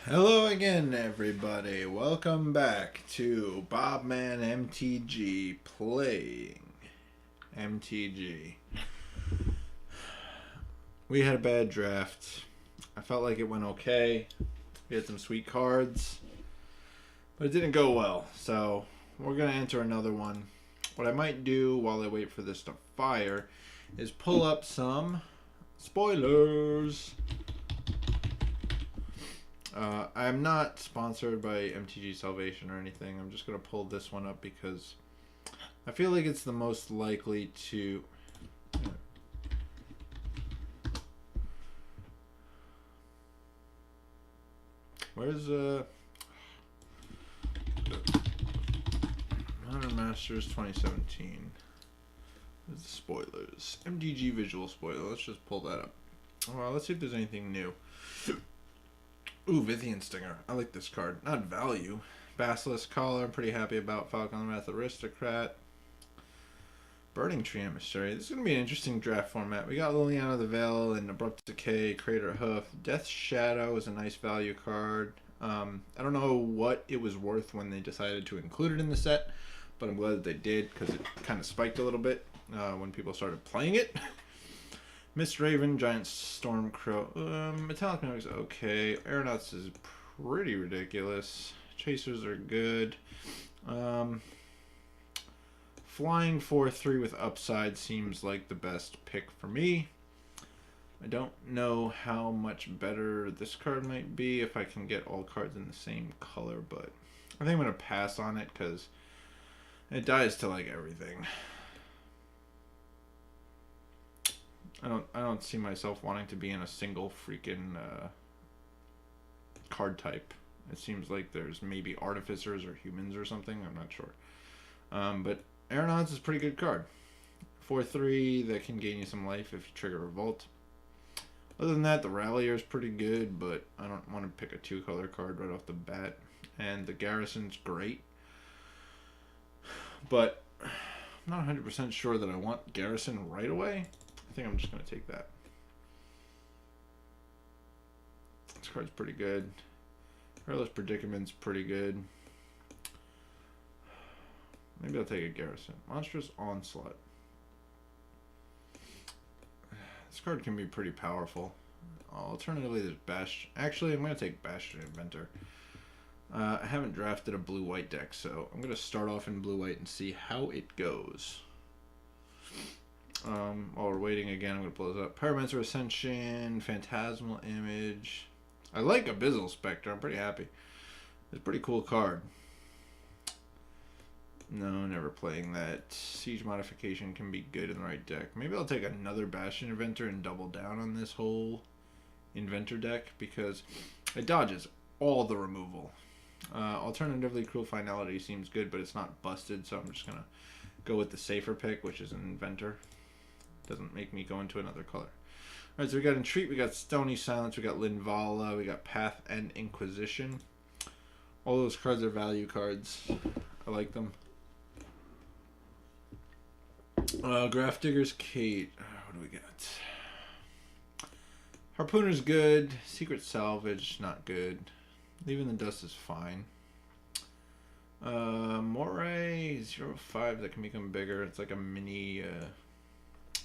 Hello again, everybody. Welcome back to Bobman MTG playing MTG. We had a bad draft. I felt like it went okay. We had some sweet cards, but it didn't go well. So we're going to enter another one. What I might do while I wait for this to fire is pull up some spoilers. I'm not sponsored by MTG Salvation or anything. I'm just going to pull this one up because I feel like it's the most likely to... Where's Modern Masters 2017? Where's the spoilers? MTG visual spoiler. Let's just pull that up. Well, let's see if there's anything new. Ooh, Vithian Stinger. I like this card. Not value. Basilisk Collar, I'm pretty happy about. Falcon Wrath Aristocrat. Burning Tree Emissary. This is going to be an interesting draft format. We got Liliana the Veil and Abrupt Decay, Crater Hoof. Death Shadow is a nice value card. I don't know what it was worth when they decided to include it in the set, but I'm glad that they did because it kind of spiked a little bit when people started playing it. Mist Raven, Giant Stormcrow, Metallic Mimics, okay. Aeronauts is pretty ridiculous. Chasers are good. Flying 4/3 with upside seems like the best pick for me. I don't know how much better this card might be if I can get all cards in the same color, but I think I'm going to pass on it because it dies to like everything. I don't see myself wanting to be in a single freaking card type. It seems like there's maybe artificers or humans or something. I'm not sure. But Aeronauts is a pretty good card. 4/3 that can gain you some life if you trigger Revolt. Other than that, the Rallier is pretty good, but I don't want to pick a 2-color card right off the bat. And the Garrison's great. But I'm not 100% sure that I want Garrison right away. I think I'm just going to take that. This card's pretty good. Perilous Predicament's pretty good. Maybe I'll take a Garrison. Monstrous Onslaught. This card can be pretty powerful. Alternatively, there's Bastion. Actually, I'm going to take Bastion Inventor. I haven't drafted a blue-white deck, so I'm going to start off in blue-white and see how it goes. While we're waiting again, I'm going to pull this up. Pyromancer Ascension, Phantasmal Image. I like Abyssal Spectre. I'm pretty happy. It's a pretty cool card. No, never playing that. Siege Modification can be good in the right deck. Maybe I'll take another Bastion Inventor and double down on this whole Inventor deck because it dodges all the removal. Alternatively, Cruel Finality seems good, but it's not busted, so I'm just going to go with the safer pick, which is an Inventor. Doesn't make me go into another color. Alright, so we got Entreat, we got Stony Silence, we got Linvala, we got Path and Inquisition. All those cards are value cards. I like them. Graph Digger's Kate. What do we got? Harpooner's good. Secret Salvage, not good. Leaving the Dust is fine. Moray 05 that can become bigger. It's like a mini.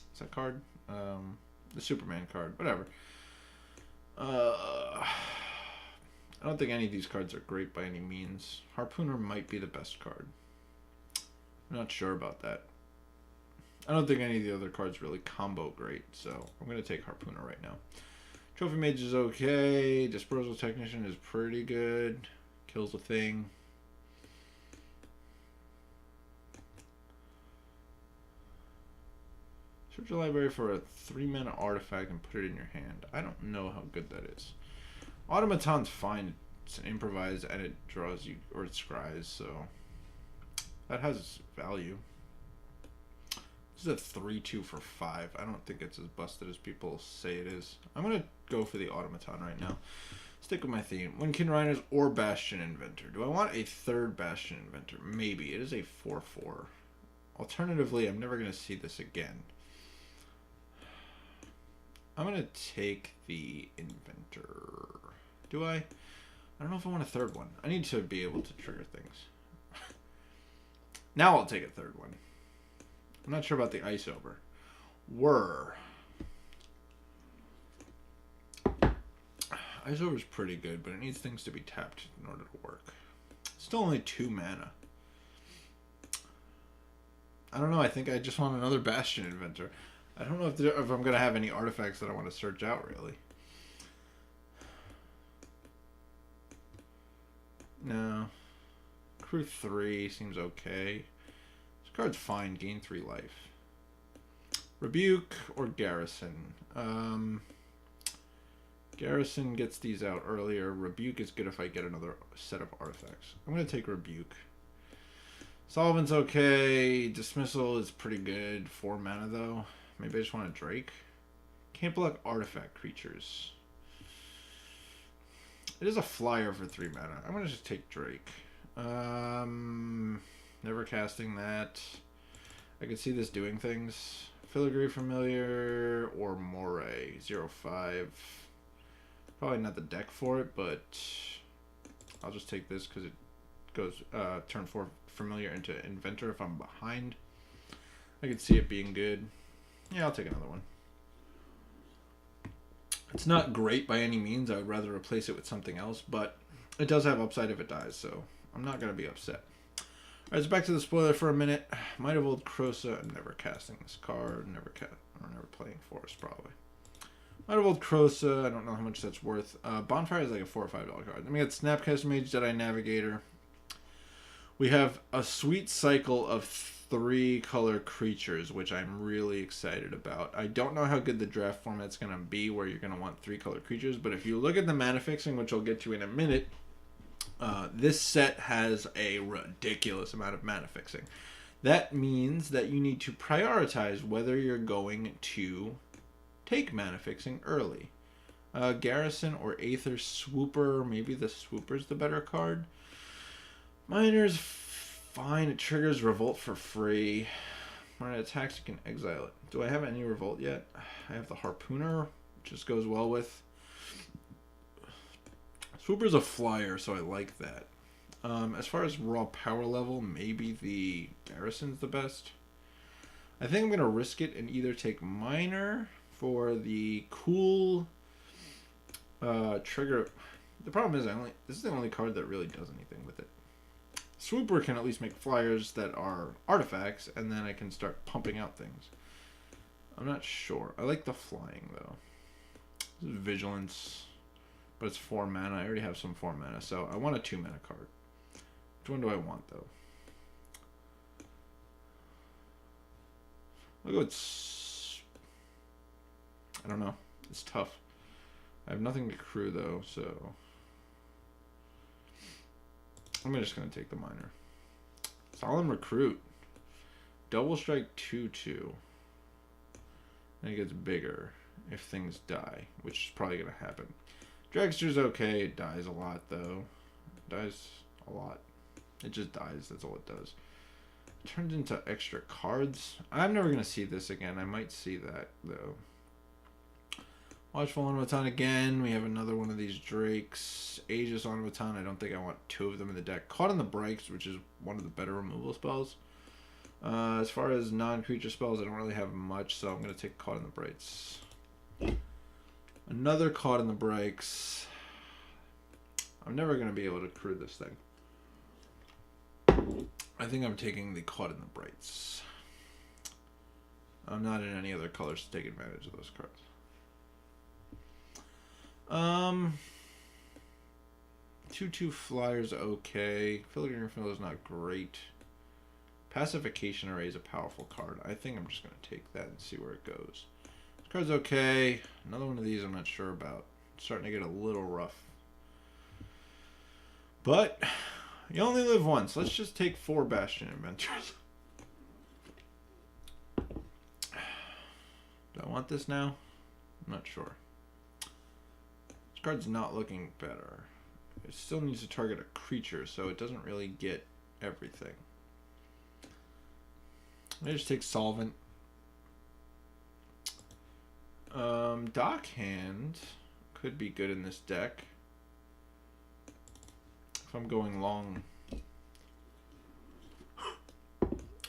What's that card? The Superman card. Whatever. I don't think any of these cards are great by any means. Harpooner might be the best card. I'm not sure about that. I don't think any of the other cards really combo great, so I'm going to take Harpooner right now. Trophy Mage is okay. Dispersal Technician is pretty good. Kills a thing. Search your library for a 3-mana artifact and put it in your hand. I don't know how good that is. Automaton's fine. It's an improvise and it draws you, or it scries, so that has value. This is a 3/2 for 5. I don't think it's as busted as people say it is. I'm going to go for the Automaton right now. Stick with my theme. Windkin Riders or Bastion Inventor. Do I want a third Bastion Inventor? Maybe. It is a 4/4. Alternatively, I'm never going to see this again. I'm going to take the Inventor. Do I? I don't know if I want a third one. I need to be able to trigger things. Now I'll take a third one. I'm not sure about the ice over. Whir. Ice over is pretty good, but it needs things to be tapped in order to work. Still only 2 mana. I don't know. I think I just want another Bastion Inventor. I don't know if I'm going to have any artifacts that I want to search out, really. No. Crew 3 seems okay. This card's fine. Gain 3 life. Rebuke or Garrison? Garrison gets these out earlier. Rebuke is good if I get another set of artifacts. I'm going to take Rebuke. Solvent's okay. Dismissal is pretty good. 4 mana, though. Maybe I just want a Drake. Can't block artifact creatures. It is a flyer for 3 mana. I'm going to just take Drake. Never casting that. I could see this doing things. Filigree Familiar or Moray. 0/5. Probably not the deck for it, but I'll just take this because it goes turn 4 Familiar into Inventor if I'm behind. I could see it being good. Yeah, I'll take another one. It's not great by any means. I would rather replace it with something else, but it does have upside if it dies, so I'm not going to be upset. Alright, so back to the spoiler for a minute. Might of Old Krosa. I'm never casting this card. Never playing Forest, probably. Might of Old Krosa. I don't know how much that's worth. Bonfire is like a $4 or $5 card. Then we got Snapcaster Mage, Jedi Navigator. We have a sweet cycle of 3 color creatures, which I'm really excited about. I don't know how good the draft format's going to be where you're going to want 3 color creatures, but if you look at the mana fixing, which I'll get to in a minute, this set has a ridiculous amount of mana fixing. That means that you need to prioritize whether you're going to take mana fixing early. Garrison or Aether Swooper. Maybe the Swooper's the better card. Miner's fine. It triggers Revolt for free. When it attacks, you can exile it. Do I have any Revolt yet? I have the Harpooner, which just goes well with. Swooper's a flyer, so I like that. As far as raw power level, maybe the Garrison's the best. I think I'm going to risk it and either take Miner for the cool trigger. The problem is this is the only card that really does anything with it. Swooper can at least make flyers that are artifacts, and then I can start pumping out things. I'm not sure. I like the flying, though. This is Vigilance, but it's 4 mana. I already have some 4 mana, so I want a 2 mana card. Which one do I want, though? I'll go with... I don't know. It's tough. I have nothing to crew, though, so... I'm just going to take the Miner. Solemn Recruit. Double strike 2/2. And it gets bigger if things die, which is probably going to happen. Dragster's okay. It dies a lot, though. It dies a lot. It just dies. That's all it does. It turns into extra cards. I'm never going to see this again. I might see that, though. Watchful Automaton again. We have another one of these Drakes. Aegis Automaton. I don't think I want 2 of them in the deck. Caught in the Brights, which is one of the better removal spells. As far as non-creature spells, I don't really have much, so I'm going to take Caught in the Brights. Another Caught in the Brights. I'm never going to be able to crew this thing. I think I'm taking the Caught in the Brights. I'm not in any other colors to take advantage of those cards. 2/2 flyers okay. Filigree Fill is not great. Pacification Array is a powerful card. I think I'm just going to take that and see where it goes. This card's okay. Another one of these I'm not sure about. It's starting to get a little rough. But you only live once. Let's just take 4 Bastion Inventors. Do I want this now? I'm not sure. This card's not looking better. It still needs to target a creature, so it doesn't really get everything. I just take Solvent. Dockhand could be good in this deck. If I'm going long.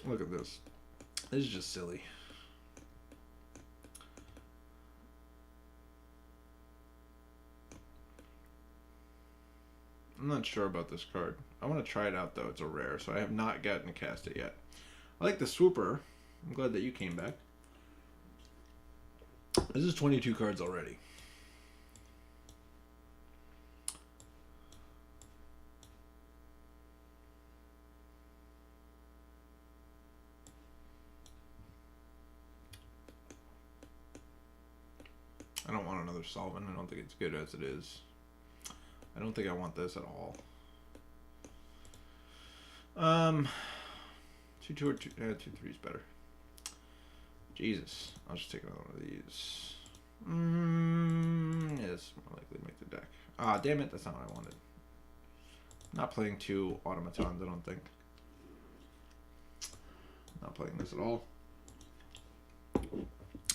Look at this. This is just silly. I'm not sure about this card. I want to try it out, though. It's a rare, so I have not gotten to cast it yet. I like the Swooper. I'm glad that you came back. This is 22 cards already. I don't want another solvent. I don't think it's good as it is. I don't think I want this at all. 2-2 or 2-3 is better. Jesus, I'll just take another one of these. Yeah, this is more likely to make the deck. Ah, damn it, that's not what I wanted. Not playing 2 automatons, I don't think. Not playing this at all.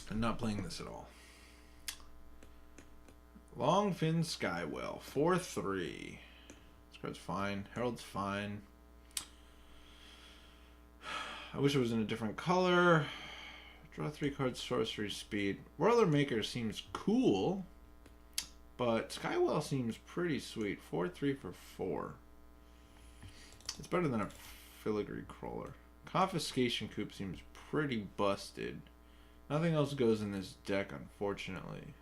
And not playing this at all. Longfin Skywell, 4-3. This card's fine. Herald's fine. I wish it was in a different color. Draw 3 cards, sorcery speed. Whirler Maker seems cool, but Skywell seems pretty sweet. 4-3 for 4. It's better than a Filigree Crawler. Confiscation Coop seems pretty busted. Nothing else goes in this deck, unfortunately.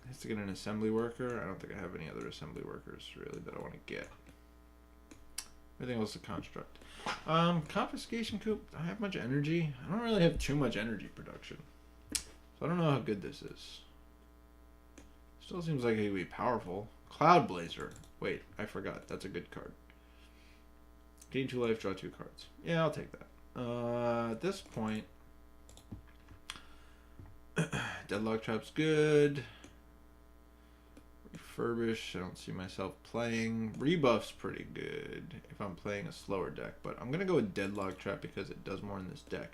I have to get an assembly worker. I don't think I have any other assembly workers, really, that I want to get. Everything else is a construct. Confiscation Coop, do I have much energy? I don't really have too much energy production. So I don't know how good this is. Still seems like it would be powerful. Cloud Blazer. Wait, I forgot. That's a good card. Gain 2 life, draw 2 cards. Yeah, I'll take that. At this point, Deadlock Trap's good. Refurbish, I don't see myself playing. Rebuff's pretty good if I'm playing a slower deck, but I'm going to go with Deadlock Trap because it does more in this deck.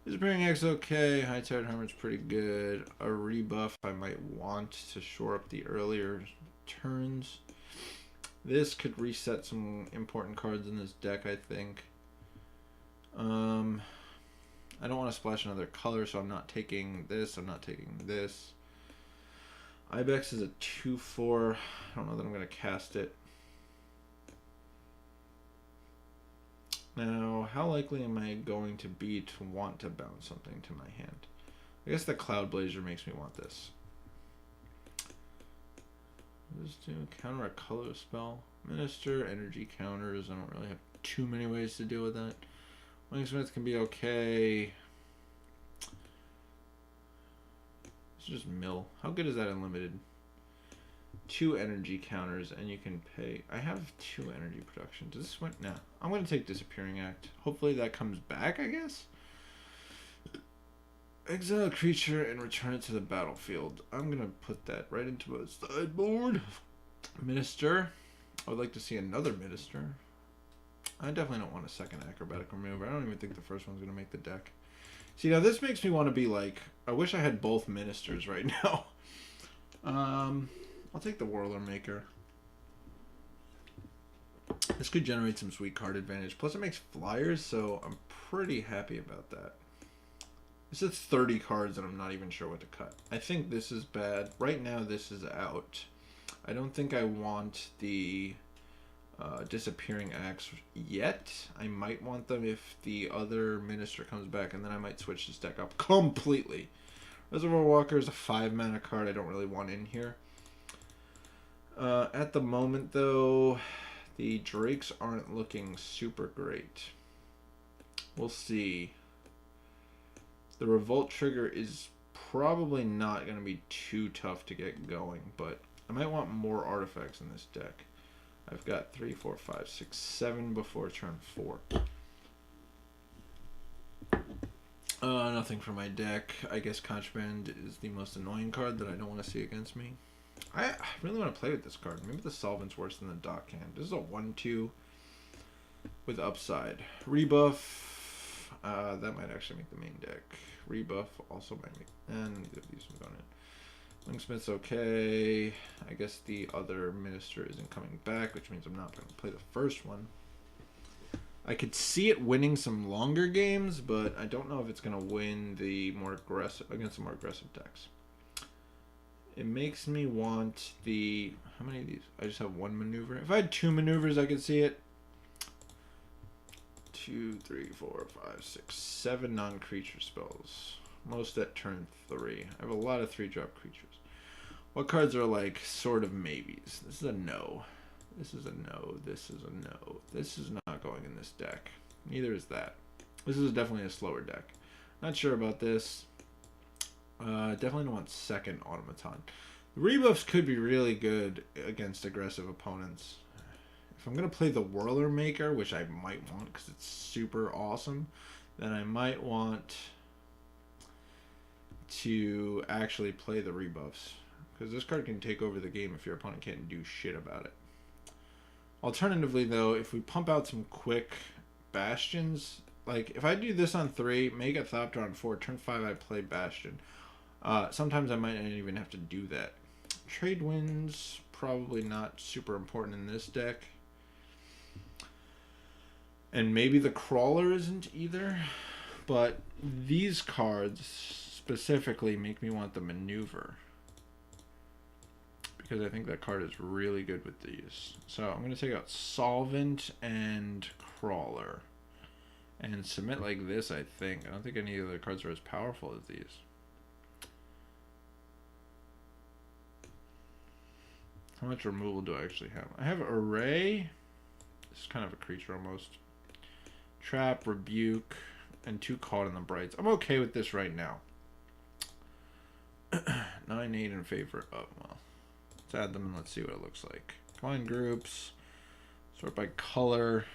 Disappearing X okay, High-Tired Hermit's pretty good. A rebuff I might want to shore up the earlier turns. This could reset some important cards in this deck, I think. I don't want to splash another color, so I'm not taking this, I'm not taking this. Ibex is a 2-4. I don't know that I'm going to cast it. Now, how likely am I going to be to want to bounce something to my hand? I guess the Cloud Blazer makes me want this. Just do counter a color spell. Minister, energy counters. I don't really have too many ways to deal with that. Wingsmith can be okay. It's just mill. How good is that unlimited? 2 energy counters and you can pay. I have 2 energy production. Does this went? Nah. I'm going to take Disappearing Act. Hopefully that comes back, I guess. Exile a creature and return it to the battlefield. I'm going to put that right into my sideboard. Minister. I would like to see another Minister. I definitely don't want a second Acrobatic Remover. I don't even think the first one's going to make the deck. See, now this makes me want to be like, I wish I had both Ministers right now. I'll take the Whirler Maker. This could generate some sweet card advantage. Plus it makes flyers, so I'm pretty happy about that. This is 30 cards and I'm not even sure what to cut. I think this is bad. Right now this is out. I don't think I want the Disappearing Acts yet. I might want them if the other Minister comes back, and then I might switch this deck up completely. Reservoir Walker is a 5-mana card I don't really want in here. At the moment, though, the Drakes aren't looking super great. We'll see. The Revolt trigger is probably not going to be too tough to get going, but I might want more artifacts in this deck. I've got 3, 4, 5, 6, 7 before turn 4. Nothing for my deck. I guess Contraband is the most annoying card that I don't want to see against me. I really want to play with this card. Maybe the Solvent's worse than the Dock Hand. This is a 1-2 with upside. Rebuff. That might actually make the main deck. Rebuff also might make... And neither of these are going in. Wingsmith's okay. I guess the other minister isn't coming back, which means I'm not going to play the first one. I could see it winning some longer games, but I don't know if it's going to win the more aggressive against the more aggressive decks. It makes me want the... How many of these? I just have one maneuver. If I had two maneuvers, I could see it. 2, 3, 4, 5, 6, 7 non-creature spells. Most at turn 3. I have a lot of 3-drop creatures. What cards are like sort of maybes? This is a no. This is a no. This is a no. This is not going in this deck. Neither is that. This is definitely a slower deck. Not sure about this. Definitely don't want second automaton. The rebuffs could be really good against aggressive opponents. If I'm going to play the Whirler Maker, which I might want because it's super awesome, then I might want to actually play the rebuffs. Because this card can take over the game if your opponent can't do shit about it. Alternatively, though, if we pump out some quick Bastions, like if I do this on 3, make a Thopter on 4, turn 5 I play Bastion. Sometimes I might not even have to do that. Trade wins, probably not super important in this deck. And maybe the Crawler isn't either. But these cards specifically make me want the Maneuver. Because I think that card is really good with these. So I'm going to take out Solvent and Crawler. And submit like this, I think. I don't think any other cards are as powerful as these. How much removal do I actually have? I have Array. This is kind of a creature almost. Trap, Rebuke, and 2 Caught in the Brights. I'm okay with this right now. 9-8 in favor of, well, let's add them and let's see what it looks like. Combine groups. Sort by color.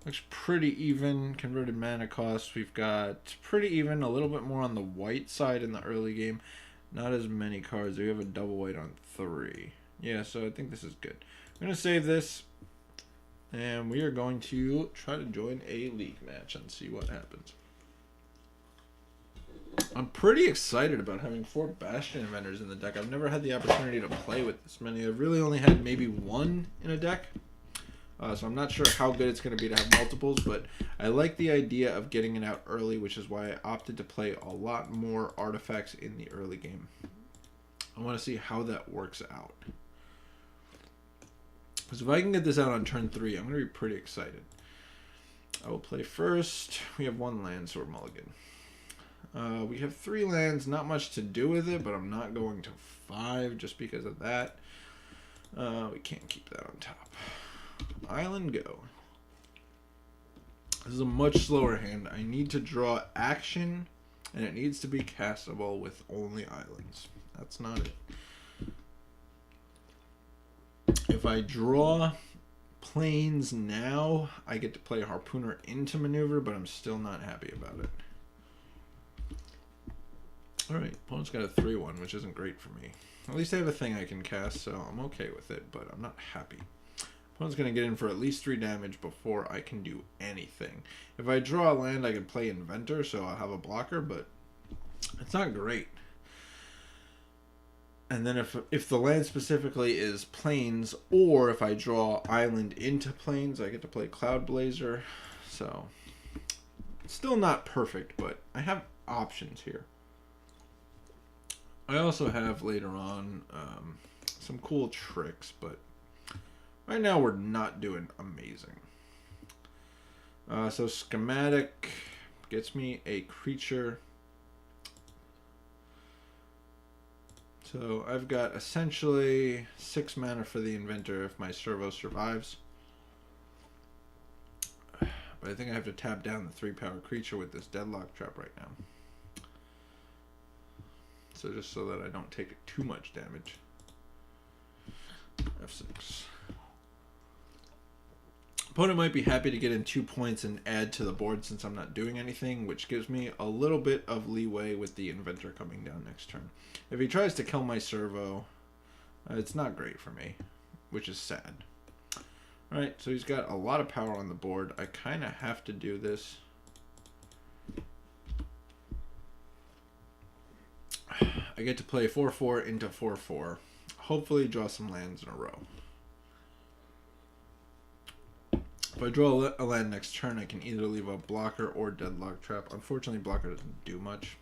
Looks pretty even. Converted mana cost. We've got pretty even. A little bit more on the white side in the early game. Not as many cards. We have a double white on 3. Yeah, so I think this is good. I'm going to save this. And we are going to try to join a league match and see what happens. I'm pretty excited about having 4 Bastion Inventors in the deck. I've never had the opportunity to play with this many. I've really only had maybe 1 in a deck. So I'm not sure how good it's going to be to have multiples, but I like the idea of getting it out early, which is why I opted to play a lot more artifacts in the early game. I want to see how that works out. Because if I can get this out on turn 3, I'm going to be pretty excited. I will play first. We have 1 land, so we're mulligan. We have 3 lands, not much to do with it, but I'm not going to 5 just because of that. We can't keep that on top. Island go. This is a much slower hand. I need to draw action, and it needs to be castable with only islands. That's not it. If I draw planes now, I get to play Harpooner into Maneuver, but I'm still not happy about it. Alright, opponent's got a 3-1, which isn't great for me. At least I have a thing I can cast, so I'm okay with it, but I'm not happy. Opponent's going to get in for at least 3 damage before I can do anything. If I draw a land, I can play Inventor, so I'll have a blocker, but it's not great. And then if the land specifically is plains, or if I draw island into plains, I get to play Cloud Blazer. So, still not perfect, but I have options here. I also have later on some cool tricks, but right now we're not doing amazing. So Schematic gets me a creature. So I've got essentially 6 mana for the Inventor if my Servo survives. But I think I have to tap down the 3-power creature with this Deadlock Trap right now. So just so that I don't take too much damage. F6. Opponent might be happy to get in 2 points and add to the board since I'm not doing anything, which gives me a little bit of leeway with the Inventor coming down next turn. If he tries to kill my Servo, it's not great for me, which is sad. Alright, so he's got a lot of power on the board. I kind of have to do this. I get to play 4/4 into 4/4. Hopefully draw some lands in a row. If I draw a land next turn, I can either leave a blocker or deadlock trap. Unfortunately, blocker doesn't do much.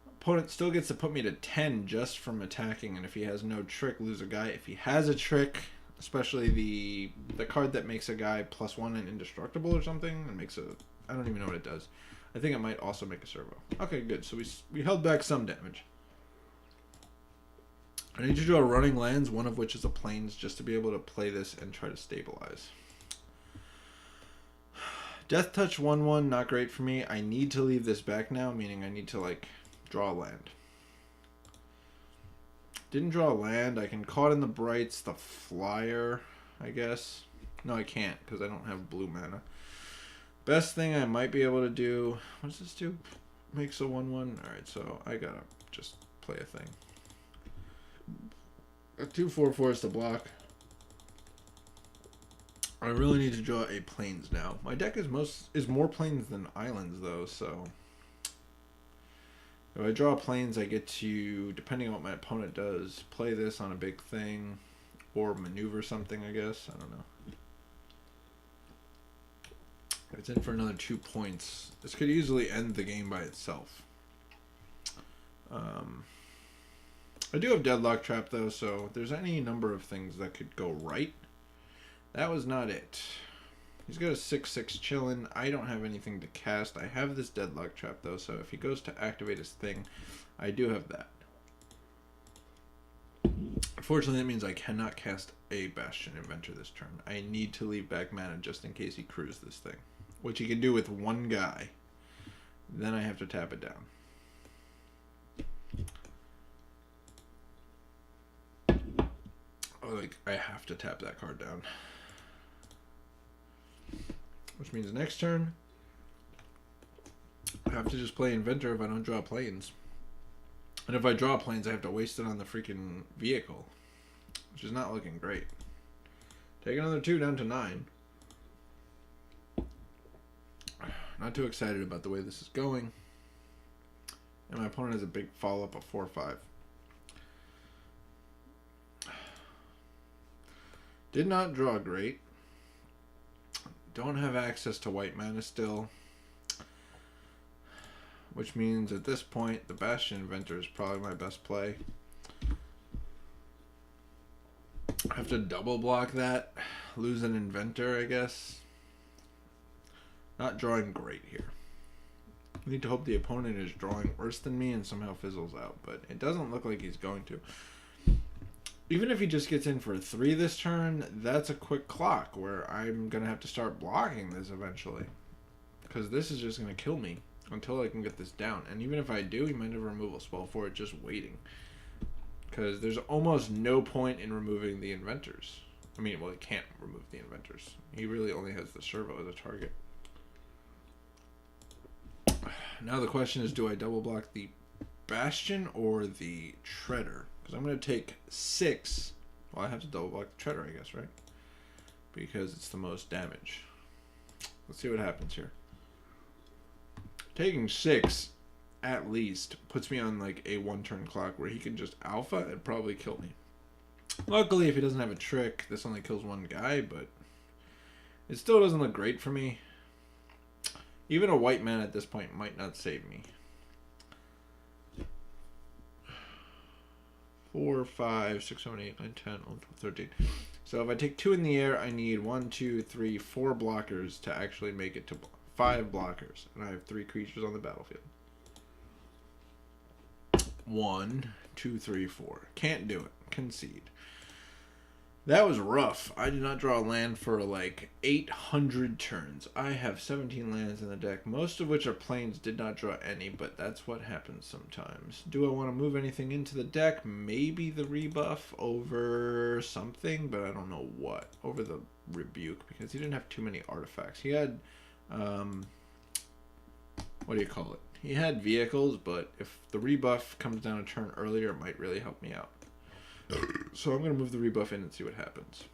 Opponent still gets to put me to 10 just from attacking, and if he has no trick, lose a guy. If he has a trick, especially the card that makes a guy +1 and indestructible or something, and makes a... I don't even know what it does. I think it might also make a servo. Okay, good. So we held back some damage. I need to draw running lands, one of which is a plains, just to be able to play this and try to stabilize. Death Touch 1/1, not great for me. I need to leave this back now, meaning I need to, like, draw a land. Didn't draw a land. I can Caught in the Brights, the flyer, I guess. No, I can't, because I don't have blue mana. Best thing I might be able to do... What does this do? Makes a 1/1. Alright, so I gotta just play a thing. A 2/4/4 is to block. I really need to draw a plains now. My deck is more plains than islands, though, so... If I draw plains, I get to, depending on what my opponent does, play this on a big thing, or maneuver something, I guess. I don't know. If it's in for another 2 points, this could easily end the game by itself. I do have Deadlock Trap, though, so if there's any number of things that could go right, that was not it. He's got a 6/6 chillin'. I don't have anything to cast. I have this Deadlock Trap, though, so if he goes to activate his thing, I do have that. Unfortunately, that means I cannot cast a Bastion Inventor this turn. I need to leave back mana just in case he crews this thing, which he can do with one guy. Then I have to tap it down. Like, I have to tap that card down. Which means next turn, I have to just play Inventor if I don't draw plains. And if I draw plains, I have to waste it on the freaking vehicle, which is not looking great. Take another 2 down to 9. Not too excited about the way this is going. And my opponent has a big follow-up of 4/5. Did not draw great. Don't have access to white mana still. Which means at this point, the Bastion Inventor is probably my best play. I have to double block that. Lose an Inventor, I guess. Not drawing great here. I need to hope the opponent is drawing worse than me and somehow fizzles out. But it doesn't look like he's going to. Even if he just gets in for a 3 this turn, that's a quick clock where I'm going to have to start blocking this eventually. Because this is just going to kill me until I can get this down. And even if I do, he might have a removal spell for it just waiting. Because there's almost no point in removing the Inventors. I mean, well, he can't remove the Inventors. He really only has the servo as a target. Now the question is, do I double block the Bastion or the Treader? Because I'm going to take 6. Well, I have to double block the Treader, I guess, right? Because it's the most damage. Let's see what happens here. Taking 6, at least, puts me on like a 1-turn clock where he can just alpha and probably kill me. Luckily, if he doesn't have a trick, this only kills one guy, but it still doesn't look great for me. Even a white man at this point might not save me. 4, 5, 6, 7, 8, 9, 10, 11, 12, 13. So if I take 2 in the air, I need 1, 2, 3, 4 blockers to actually make it to 5 blockers. And I have 3 creatures on the battlefield. 1, 2, 3, 4. Can't do it. Concede. That was rough. I did not draw a land for like 800 turns. I have 17 lands in the deck, most of which are plains. Did not draw any, but that's what happens sometimes. Do I want to move anything into the deck? Maybe the rebuff over something, but I don't know what. Over the rebuke, because he didn't have too many artifacts. He had, what do you call it? He had vehicles, but if the rebuff comes down a turn earlier, it might really help me out. So I'm going to move the rebuff in and see what happens.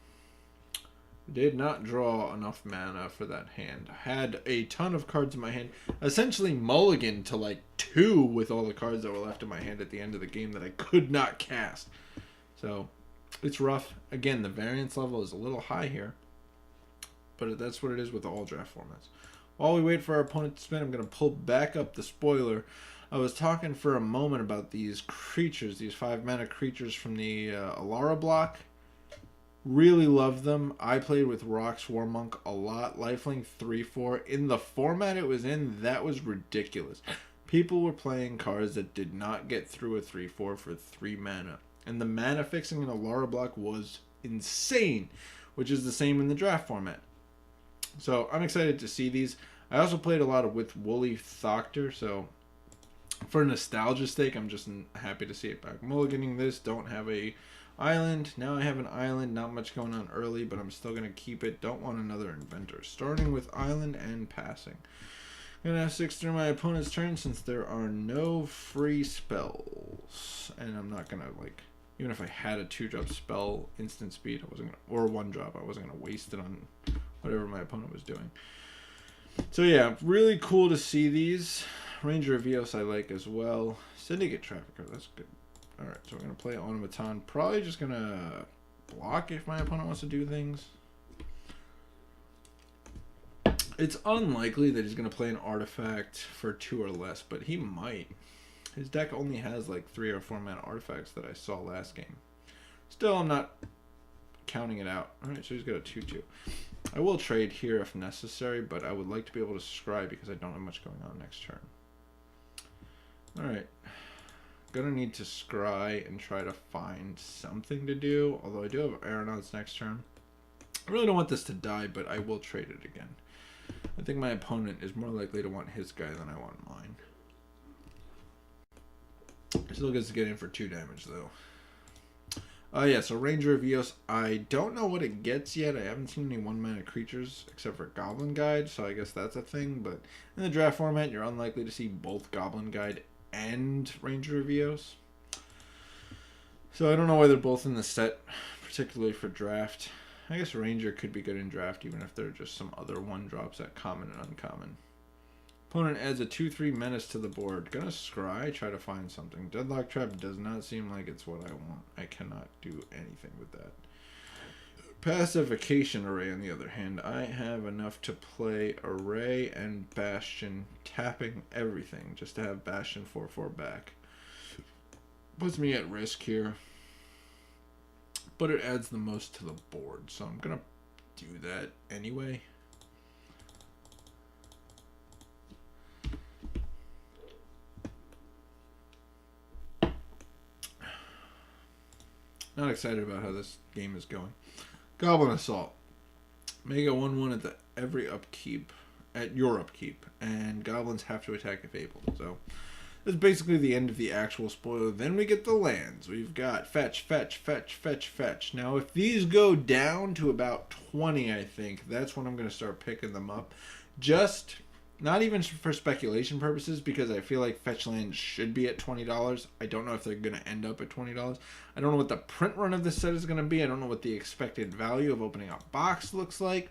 Did not draw enough mana for that hand. Had a ton of cards in my hand. Essentially mulligan to like 2 with all the cards that were left in my hand at the end of the game that I could not cast. So, it's rough. Again, the variance level is a little high here. But that's what it is with all draft formats. While we wait for our opponent to spin, I'm going to pull back up the spoiler. I was talking for a moment about these creatures, these 5 mana creatures from the Alara block. Really love them. I played with Rock's Warmonk a lot. Lifelink 3/4. In the format it was in, that was ridiculous. People were playing cards that did not get through a 3/4 for 3 mana. And the mana fixing in Alara block was insane, which is the same in the draft format. So I'm excited to see these. I also played a lot with Woolly Thoctor, so for nostalgia's sake, I'm just happy to see it back. Mulliganing this, don't have a island. Now I have an island, not much going on early, but I'm still going to keep it. Don't want another inventor. Starting with island and passing. Gonna have 6 through my opponent's turn since there are no free spells. And I'm not gonna, like, even if I had a 2-drop spell instant speed, I wasn't gonna, or 1-drop, I wasn't gonna waste it on whatever my opponent was doing. So yeah, really cool to see these. Ranger of Eos I like as well. Syndicate Trafficker, that's good. Alright, so we're going to play Automaton. Probably just going to block if my opponent wants to do things. It's unlikely that he's going to play an artifact for 2 or less, but he might. His deck only has like 3 or 4 mana artifacts that I saw last game. Still, I'm not counting it out. Alright, so he's got a 2/2. I will trade here if necessary, but I would like to be able to scry because I don't have much going on next turn. Alright. Gonna need to scry and try to find something to do, although I do have Aeronauts next turn. I really don't want this to die, but I will trade it again. I think my opponent is more likely to want his guy than I want mine. Still gets to get in for 2 damage though. Yeah, so Ranger of Eos, I don't know what it gets yet. I haven't seen any 1-mana creatures except for Goblin Guide, so I guess that's a thing. But in the draft format, you're unlikely to see both Goblin Guide and Ranger of Eos. So I don't know why they're both in the set, particularly for draft. I guess Ranger could be good in draft, even if they're just some other 1-drops at common and uncommon. Opponent adds a 2/3 menace to the board. Gonna scry, try to find something. Deadlock Trap does not seem like it's what I want. I cannot do anything with that. Pacification Array, on the other hand, I have enough to play Array and Bastion, tapping everything, just to have Bastion 4/4 back. Puts me at risk here, but it adds the most to the board, so I'm gonna do that anyway. Not excited about how this game is going. Goblin Assault. Make a 1/1 at every upkeep, at your upkeep, and goblins have to attack if able. So that's basically the end of the actual spoiler. Then we get the lands. We've got fetch, fetch, fetch, fetch, fetch. Now if these go down to about 20, I think, that's when I'm going to start picking them up. Just not even for speculation purposes, because I feel like fetch lands should be at $20. I don't know if they're going to end up at $20. I don't know what the print run of this set is going to be. I don't know what the expected value of opening a box looks like.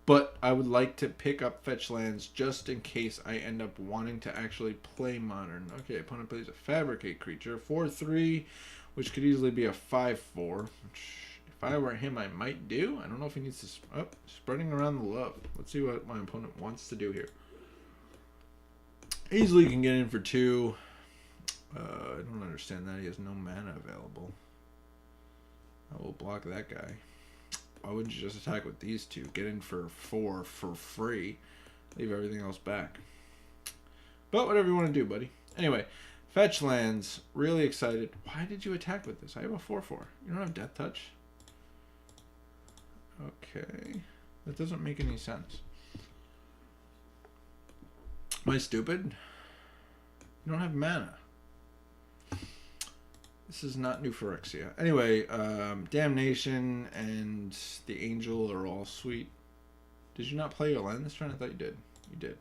But I would like to pick up fetch lands just in case I end up wanting to actually play Modern. Okay, opponent plays a Fabricate creature. 4/3, which could easily be a 5/4. Which, if I were him, I might do. I don't know if he needs to... spreading around the love. Let's see what my opponent wants to do here. Easily can get in for 2. I don't understand that. He has no mana available. I will block that guy. Why wouldn't you just attack with these 2? Get in for 4 for free. Leave everything else back. But whatever you want to do, buddy. Anyway, fetch lands. Really excited. Why did you attack with this? I have a 4/4. You don't have Death Touch. Okay. That doesn't make any sense. Am I stupid? You don't have mana. This is not New Phyrexia. Anyway, Damnation and the Angel are all sweet. Did you not play your land this turn? I thought you did. You did.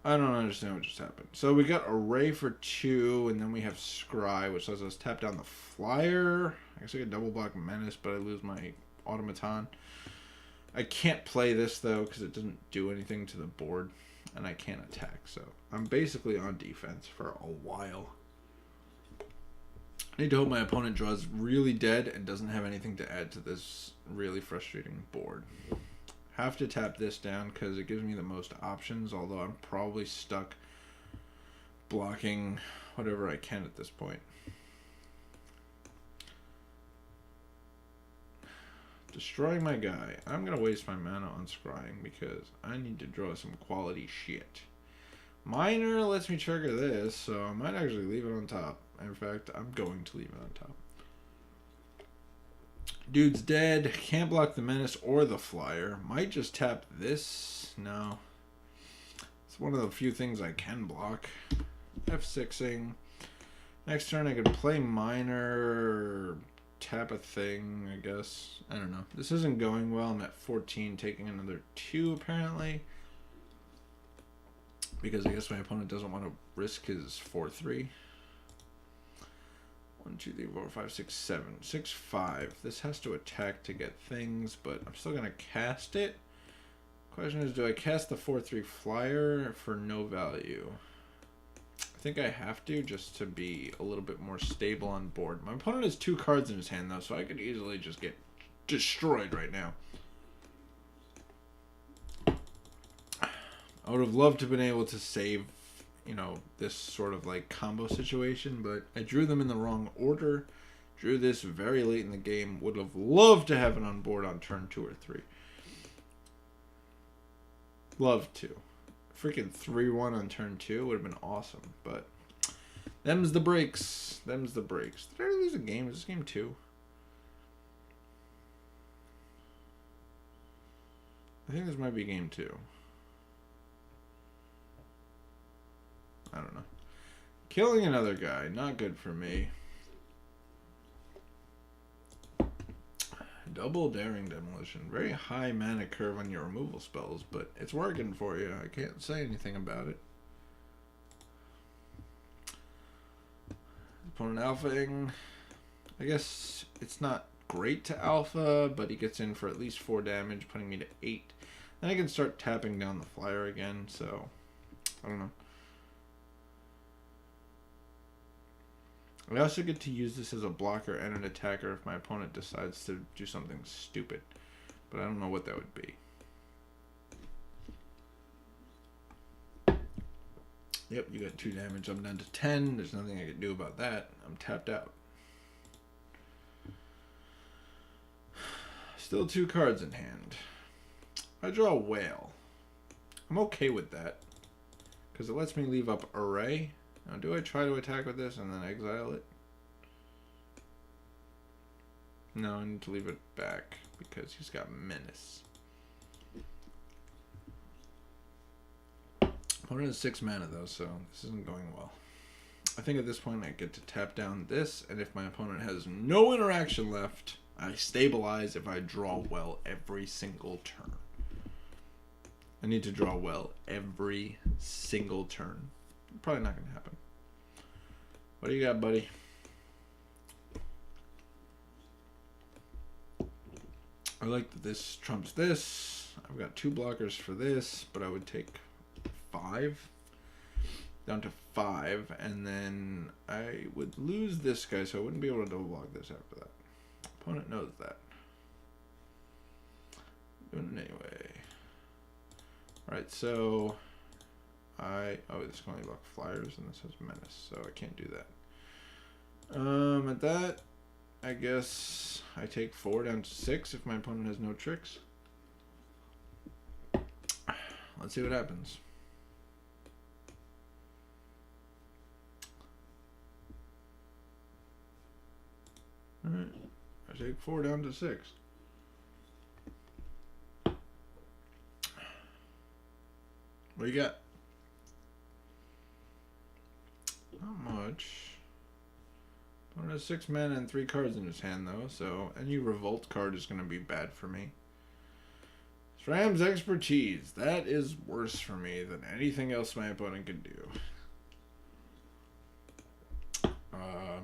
I don't understand what just happened. So we got Array for 2, and then we have Scry, which lets us tap down the Flyer. I guess I could double block Menace, but I lose my Automaton. I can't play this, though, because it doesn't do anything to the board. And I can't attack, so I'm basically on defense for a while. I need to hope my opponent draws really dead and doesn't have anything to add to this really frustrating board. Have to tap this down because it gives me the most options, although I'm probably stuck blocking whatever I can at this point. Destroying my guy. I'm going to waste my mana on scrying because I need to draw some quality shit. Miner lets me trigger this, so I might actually leave it on top. In fact, I'm going to leave it on top. Dude's dead. Can't block the menace or the flyer. Might just tap this. No. It's one of the few things I can block. F6ing. Next turn I could play miner, tap a thing, I guess. I don't know. This isn't going well. I'm at 14, taking another 2 apparently. Because I guess my opponent doesn't want to risk his 4-3. 1, 2, 3, 4, 5, 6, 7. 6, 5. This has to attack to get things, but I'm still going to cast it. Question is, do I cast the 4-3 flyer for no value? I think I have to, just to be a little bit more stable on board. My opponent has 2 cards in his hand, though, so I could easily just get destroyed right now. I would have loved to have been able to save, you know, this sort of like combo situation, but I drew them in the wrong order. Drew this very late in the game. Would have loved to have it on board on turn 2 or 3. Loved to. Freaking 3-1 on turn 2 would have been awesome, but them's the breaks. Them's the breaks. Did I lose a game? Is this game 2? I think this might be game 2. I don't know. Killing another guy, not good for me. Double Daring Demolition. Very high mana curve on your removal spells, but it's working for you. I can't say anything about it. Opponent alphaing. I guess it's not great to alpha, but he gets in for at least 4 damage, putting me to 8. Then I can start tapping down the flyer again, so I don't know. I also get to use this as a blocker and an attacker if my opponent decides to do something stupid. But I don't know what that would be. Yep, you got 2 damage. I'm down to 10. There's nothing I can do about that. I'm tapped out. Still 2 cards in hand. I draw a whale. I'm okay with that, because it lets me leave up array. Now, do I try to attack with this and then exile it? No, I need to leave it back because he's got menace. Opponent has 6 mana though, so this isn't going well. I think at this point I get to tap down this, and if my opponent has no interaction left, I stabilize if I draw well every single turn. I need to draw well every single turn. Probably not going to happen. What do you got, buddy? I like that this trumps this. I've got 2 blockers for this, but I would take 5. Down to 5, and then I would lose this guy, so I wouldn't be able to double block this after that. Opponent knows that. Doing it anyway. Alright, so this can only block flyers, and this has menace, so I can't do that. At that, I guess I take 4 down to 6 if my opponent has no tricks. Let's see what happens. Alright, I take 4 down to 6. What do you got? Not much. Opponent has 6 mana and 3 cards in his hand, though, so any revolt card is going to be bad for me. SRAM's expertise. That is worse for me than anything else my opponent could do.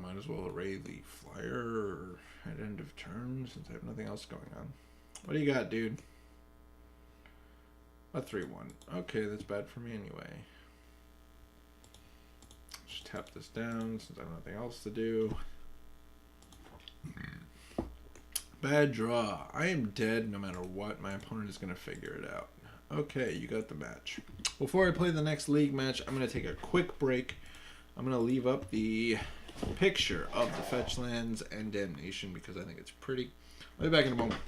Might as well array the flyer at end of turn since I have nothing else going on. What do you got, dude? A 3/1. Okay, that's bad for me anyway. Just tap this down since I have nothing else to do. Bad draw. I am dead no matter what. My opponent is going to figure it out. Okay, you got the match. Before I play the next league match, I'm going to take a quick break. I'm going to leave up the picture of the fetch lands and damnation because I think it's pretty. I'll be back in a moment.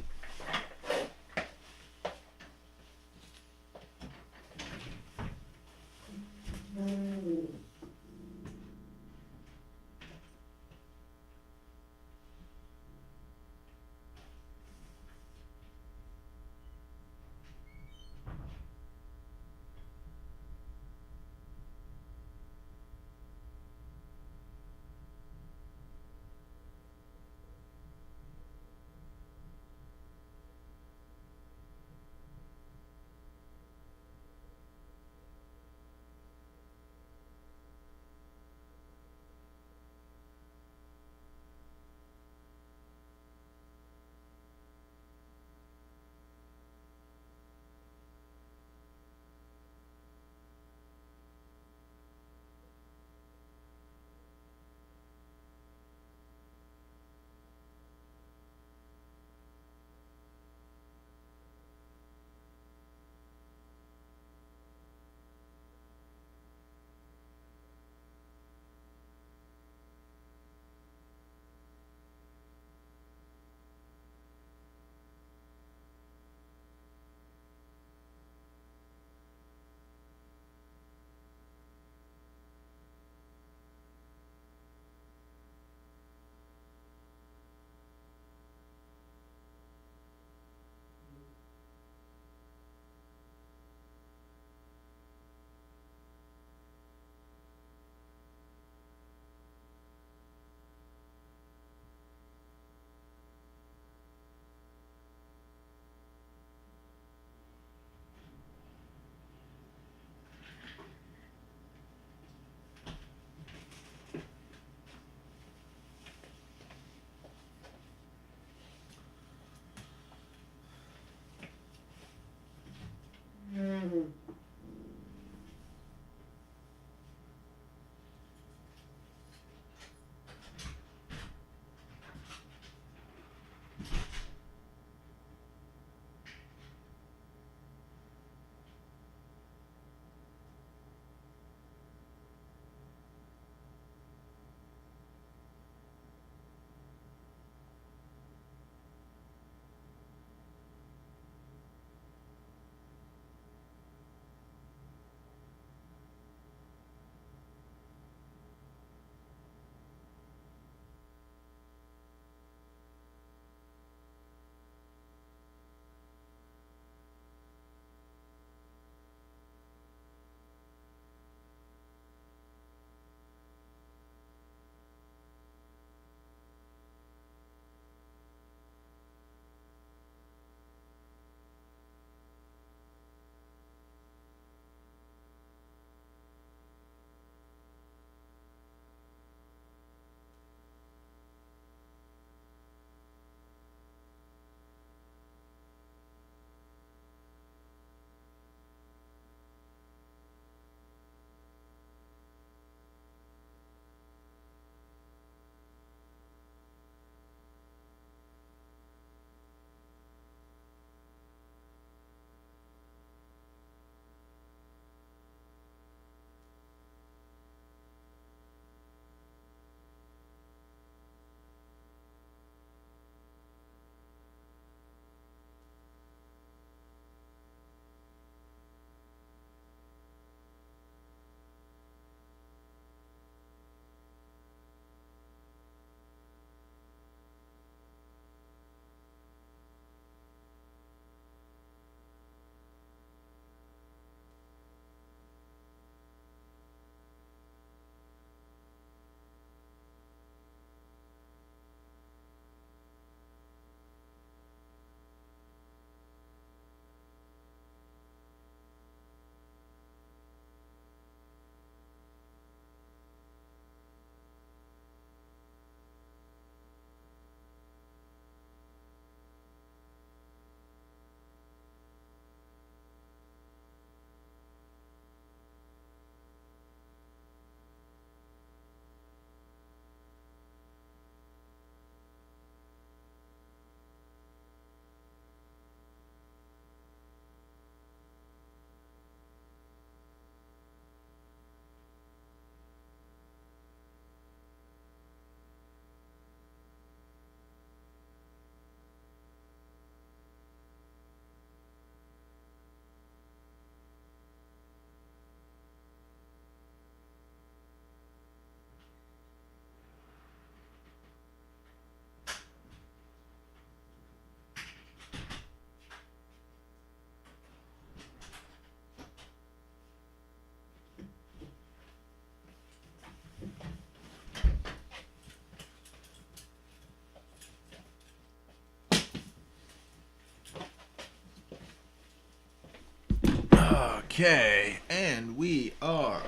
Okay, and we are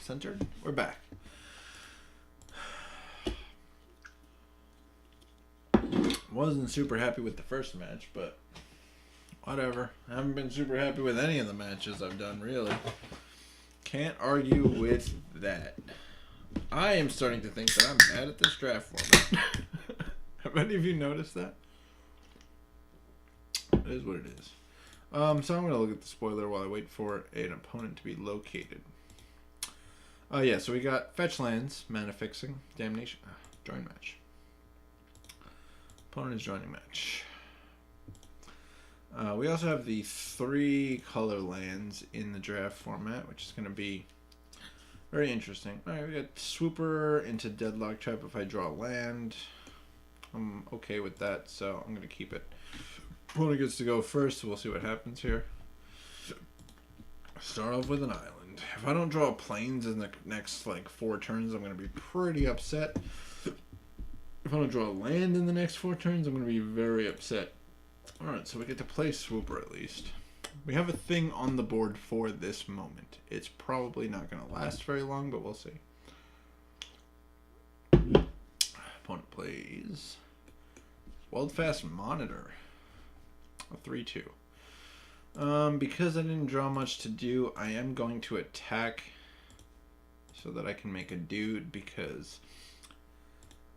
centered. We're back. Wasn't super happy with the first match, but whatever. I haven't been super happy with any of the matches I've done, really. Can't argue with that. I am starting to think that I'm bad at this draft format. Have any of you noticed that? It is what it is. So I'm going to look at the spoiler while I wait for an opponent to be located. Yeah, so we got fetch lands, mana fixing, damnation, join match. Opponent is joining match. We also have the 3 color lands in the draft format, which is going to be very interesting. Alright, we got Swooper into Deadlock Trap if I draw land. I'm okay with that, so I'm going to keep it. Opponent gets to go first, so we'll see what happens here. Start off with an island. If I don't draw planes in the next, 4 turns, I'm going to be pretty upset. If I don't draw land in the next 4 turns, I'm going to be very upset. Alright, so we get to play Swooper at least. We have a thing on the board for this moment. It's probably not going to last very long, but we'll see. Opponent plays Weldfast Monitor. A 3/2. Because I didn't draw much to do, I am going to attack so that I can make a dude, because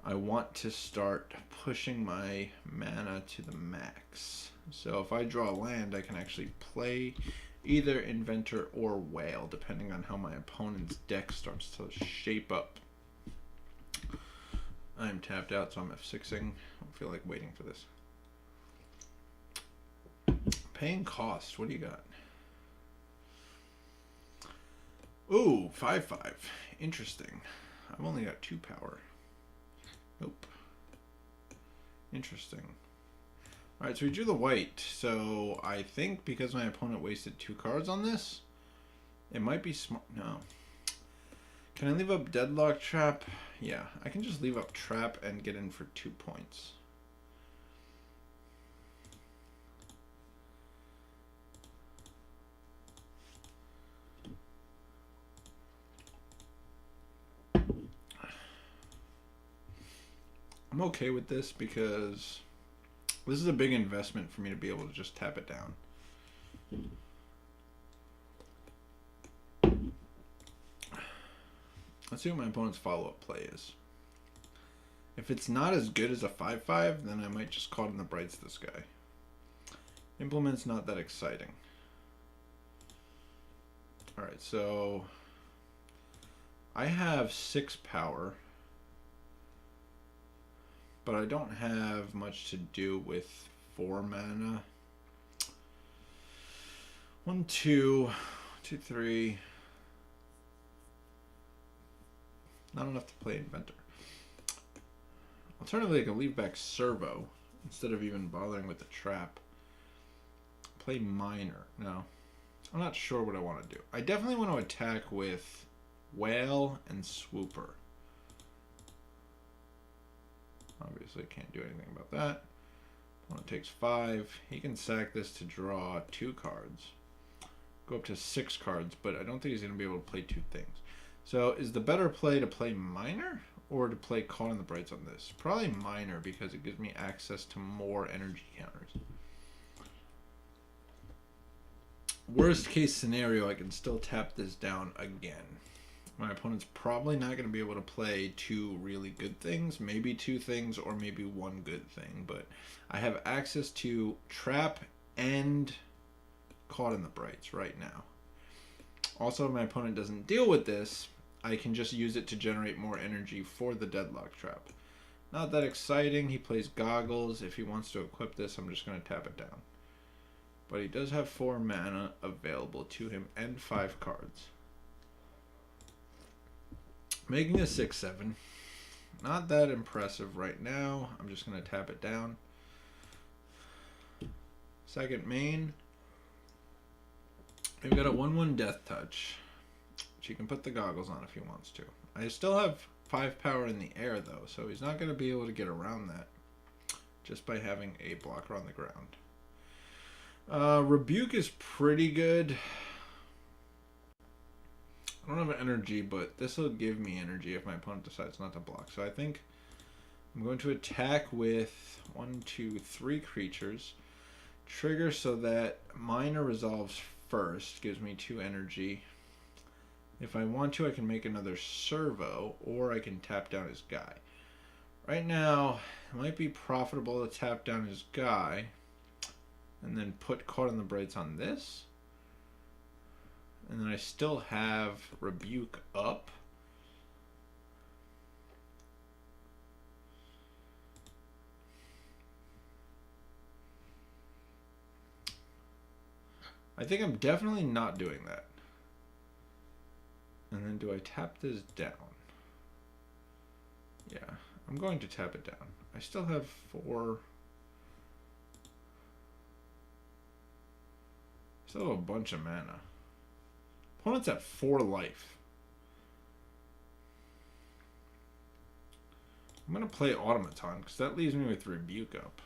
I want to start pushing my mana to the max. So if I draw land, I can actually play either Inventor or Whale, depending on how my opponent's deck starts to shape up. I'm tapped out, so I'm F6ing. I don't feel like waiting for this. Paying cost, what do you got? Ooh, 5/5. Interesting. I've only got 2 power. Nope. Interesting. Alright, so we drew the white. So I think because my opponent wasted 2 cards on this, it might be smart. No. Can I leave up Deadlock Trap? Yeah, I can just leave up Trap and get in for 2 points. I'm okay with this because this is a big investment for me to be able to just tap it down. Let's see what my opponent's follow-up play is. If it's not as good as a 5/5, then I might just Caught in the Brights this guy. Implement's not that exciting. Alright, so I have 6 power, but I don't have much to do with 4 mana. 1, 2, 2, 3. Not enough to play Inventor. Alternatively, I can leave back Servo instead of even bothering with the trap. Play Miner. No. I'm not sure what I want to do. I definitely want to attack with Whale and Swooper. Obviously, can't do anything about that. Opponent takes 5. He can sack this to draw 2 cards. Go up to 6 cards, but I don't think he's going to be able to play 2 things. So, is the better play to play Miner or to play Caught in the Brights on this? Probably Miner, because it gives me access to more energy counters. Worst case scenario, I can still tap this down again. My opponent's probably not going to be able to play 2 really good things, maybe 2 things, or maybe 1 good thing, but I have access to Trap and Caught in the Brights right now. Also, if my opponent doesn't deal with this, I can just use it to generate more energy for the Deadlock Trap. Not that exciting. He plays Goggles. If he wants to equip this, I'm just going to tap it down. But he does have 4 mana available to him and 5 cards. Making a 6/7. Not that impressive right now. I'm just going to tap it down. Second main. We've got a 1/1 Death Touch. He can put the Goggles on if he wants to. I still have 5 power in the air, though, so he's not going to be able to get around that just by having a blocker on the ground. Rebuke is pretty good. I don't have energy, but this will give me energy if my opponent decides not to block. So I think I'm going to attack with 1, 2, 3 creatures. Trigger so that minor resolves first. Gives me 2 energy. If I want to, I can make another servo, or I can tap down his guy. Right now, it might be profitable to tap down his guy and then put Caught in the Braids on this. And then I still have Rebuke up. I think I'm definitely not doing that. And then do I tap this down? Yeah, I'm going to tap it down. I still have 4. Still have a bunch of mana. Opponent's at 4 life. I'm going to play Automaton because that leaves me with Rebuke up.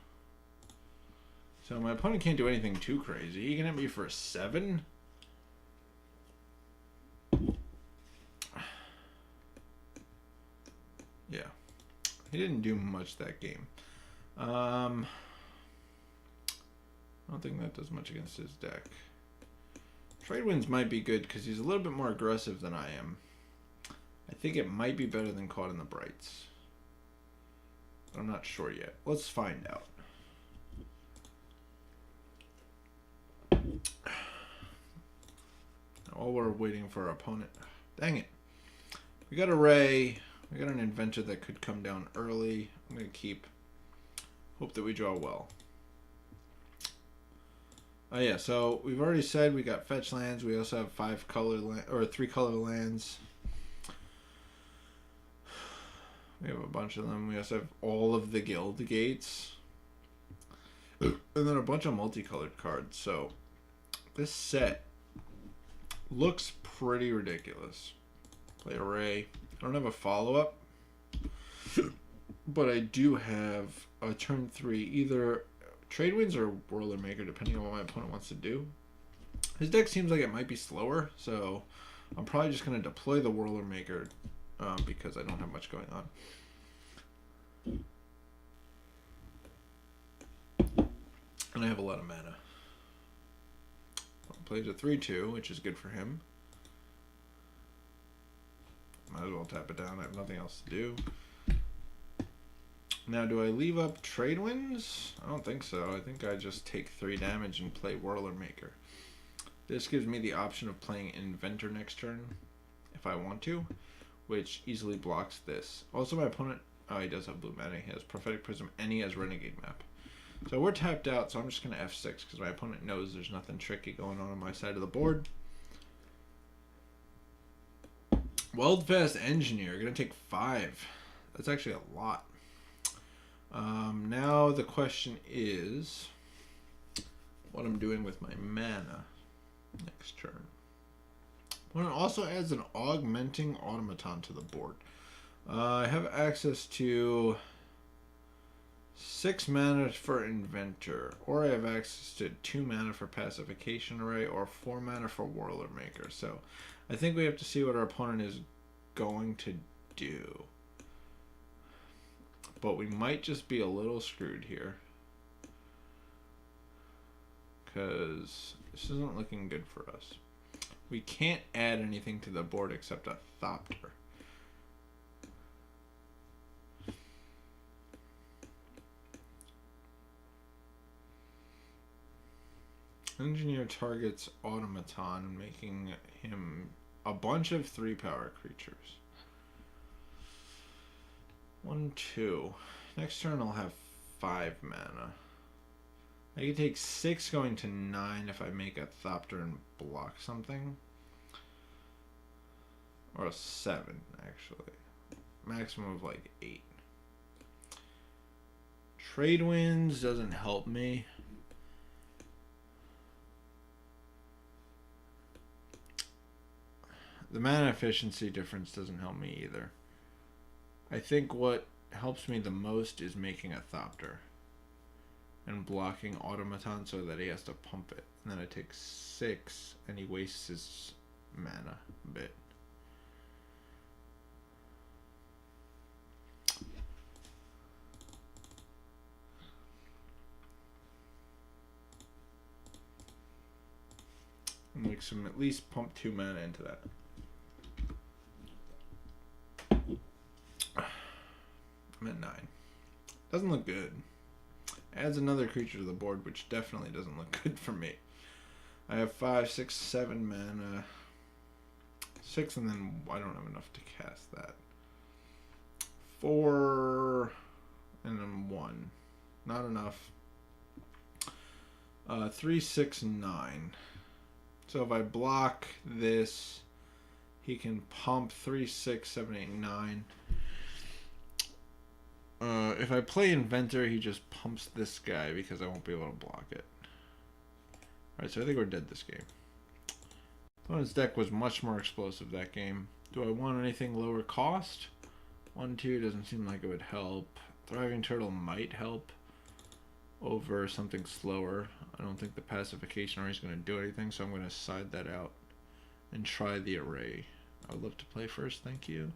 So my opponent can't do anything too crazy. He can hit me for 7. Yeah. He didn't do much that game. I don't think that does much against his deck. Trade Winds might be good because he's a little bit more aggressive than I am. I think it might be better than Caught in the Brights. I'm not sure yet. Let's find out. While we're waiting for our opponent. Dang it. We got a Ray. We got an Inventor that could come down early. I'm going to keep. Hope that we draw well. Oh yeah, so we've already said we got fetch lands. We also have 5 color or 3 color lands. We have a bunch of them. We also have all of the guild gates. And then a bunch of multicolored cards. So this set looks pretty ridiculous. Play Array. I don't have a follow-up. But I do have a turn 3 either Trade Winds or Whirler Maker, depending on what my opponent wants to do. His deck seems like it might be slower, so I'm probably just going to deploy the Whirler Maker because I don't have much going on. And I have a lot of mana. Plays a 3/2, which is good for him. Might as well tap it down. I have nothing else to do. Now, do I leave up Trade Winds? I don't think so. I think I just take 3 damage and play Whirler Maker. This gives me the option of playing Inventor next turn, if I want to, which easily blocks this. Also, my opponent, oh, he does have blue mana. He has Prophetic Prism and he has Renegade Map. So we're tapped out, so I'm just going to F6 because my opponent knows there's nothing tricky going on my side of the board. Weldfast Engineer, going to take 5. That's actually a lot. Now the question is what I'm doing with my mana next turn. One also adds an Augmenting Automaton to the board. I have access to 6 mana for Inventor, or I have access to 2 mana for Pacification Array, or 4 mana for Whirler Maker. So I think we have to see what our opponent is going to do. But we might just be a little screwed here, because this isn't looking good for us. We can't add anything to the board except a Thopter. Engineer targets Automaton, making him a bunch of 3-power creatures. 1, 2. Next turn I'll have 5 mana. I can take 6 going to 9 if I make a Thopter and block something. Or a 7, actually. Maximum of like 8. Trade Winds doesn't help me. The mana efficiency difference doesn't help me either. I think what helps me the most is making a Thopter and blocking Automaton so that he has to pump it. And then it takes 6 and he wastes his mana a bit. Make some, at least pump 2 mana into that. I'm at 9. Doesn't look good. Adds another creature to the board, which definitely doesn't look good for me. I have 5, 6, 7 mana. 6, and then I don't have enough to cast that. 4, and then 1. Not enough. 3, 6, 9. So if I block this, he can pump 3, 6, 7, 8, 9. If I play Inventor, he just pumps this guy because I won't be able to block it. Alright, so I think we're dead this game. Opponent's deck was much more explosive that game. Do I want anything lower cost? 1, 2 doesn't seem like it would help. Thriving Turtle might help over something slower. I don't think the pacification array is going to do anything, so I'm going to side that out and try the array. I would love to play first, thank you.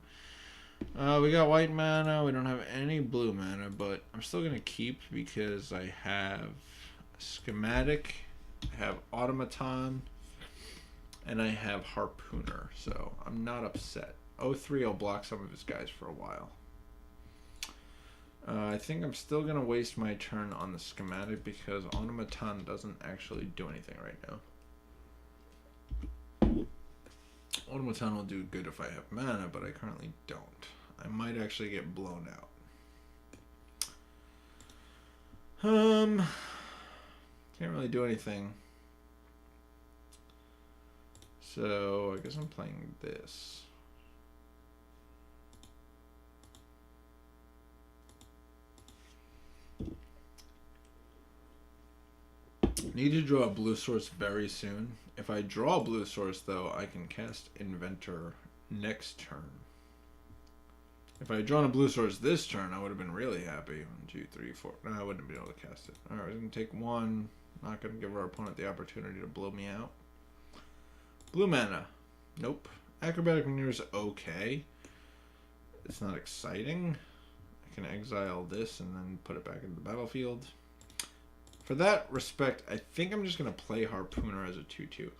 We got white mana. We don't have any blue mana, but I'm still going to keep because I have Schematic, I have Automaton, and I have Harpooner, so I'm not upset. 0-3 will block some of his guys for a while. I think I'm still going to waste my turn on the Schematic because Automaton doesn't actually do anything right now. Automaton will do good if I have mana, but I currently don't. I might actually get blown out. Can't really do anything. So I guess I'm playing this. Need to draw a blue source very soon. If I draw a blue source, though, I can cast Inventor next turn. If I had drawn a blue source this turn, I would have been really happy. 1, 2, 3, 4. No, I wouldn't be able to cast it. Alright, we're going to take 1. Not going to give our opponent the opportunity to blow me out. Blue mana. Nope. Acrobatic Maneuver is okay. It's not exciting. I can exile this and then put it back into the battlefield. For that respect, I think I'm just going to play Harpooner as a 2-2.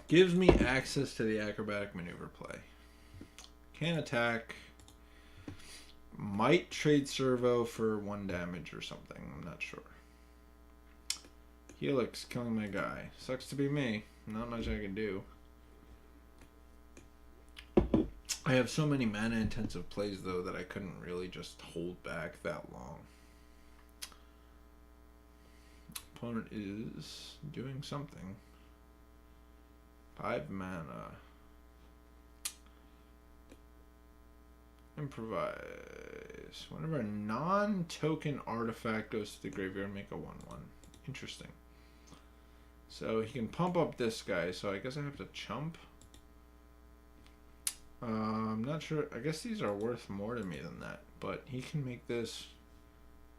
Gives me access to the Acrobatic Maneuver play. Can attack. Might trade Servo for 1 damage or something. I'm not sure. Helix killing my guy. Sucks to be me. Not much I can do. I have so many mana intensive plays though that I couldn't really just hold back that long. Opponent is doing something. 5 mana. Improvise. Whenever a non-token artifact goes to the graveyard, make a 1/1. Interesting. So he can pump up this guy, so I guess I have to chump. I'm not sure. I guess these are worth more to me than that, but he can make this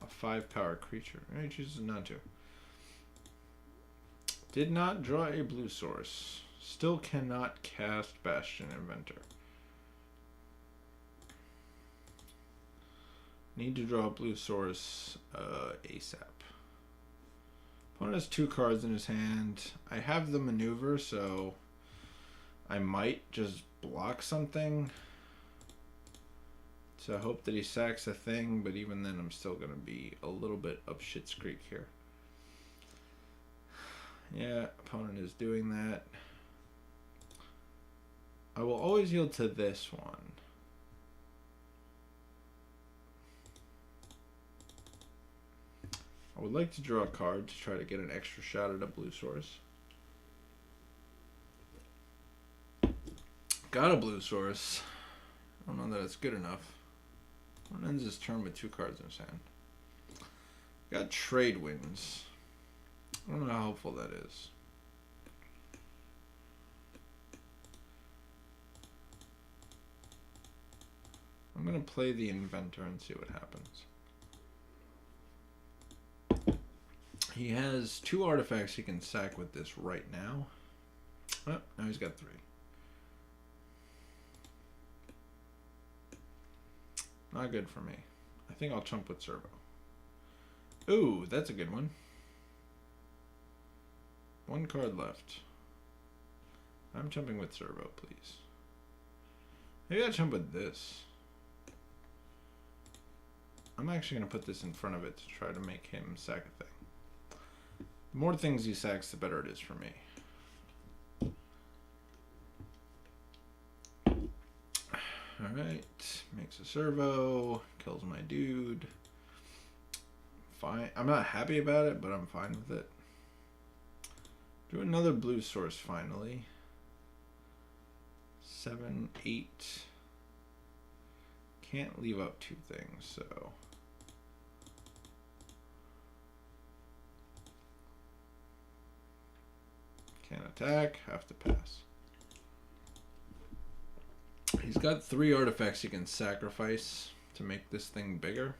a 5-power creature. He chooses not to. Did not draw a blue source. Still cannot cast Bastion Inventor. Need to draw a blue source ASAP. Opponent has 2 cards in his hand. I have the maneuver, so I might just block something. So I hope that he sacks a thing, but even then I'm still going to be a little bit up Schitt's Creek here. Yeah, opponent is doing that. I will always yield to this one. I would like to draw a card to try to get an extra shot at a blue source. Got a blue source. I don't know that it's good enough. One ends his turn with 2 cards in his hand. Got trade winds. I don't know how helpful that is. I'm going to play the Inventor and see what happens. He has 2 artifacts he can sack with this right now. Oh, now he's got 3. Not good for me. I think I'll chump with Servo. Ooh, that's a good one. One card left. I'm jumping with Servo, please. Maybe I'll jump with this. I'm actually going to put this in front of it to try to make him sack a thing. The more things he sacks, the better it is for me. Alright, makes a servo, kills my dude. Fine. I'm not happy about it, but I'm fine with it. Do another blue source finally. 7, 8. Can't leave out 2 things, so. Can't attack, have to pass. He's got 3 artifacts he can sacrifice to make this thing bigger.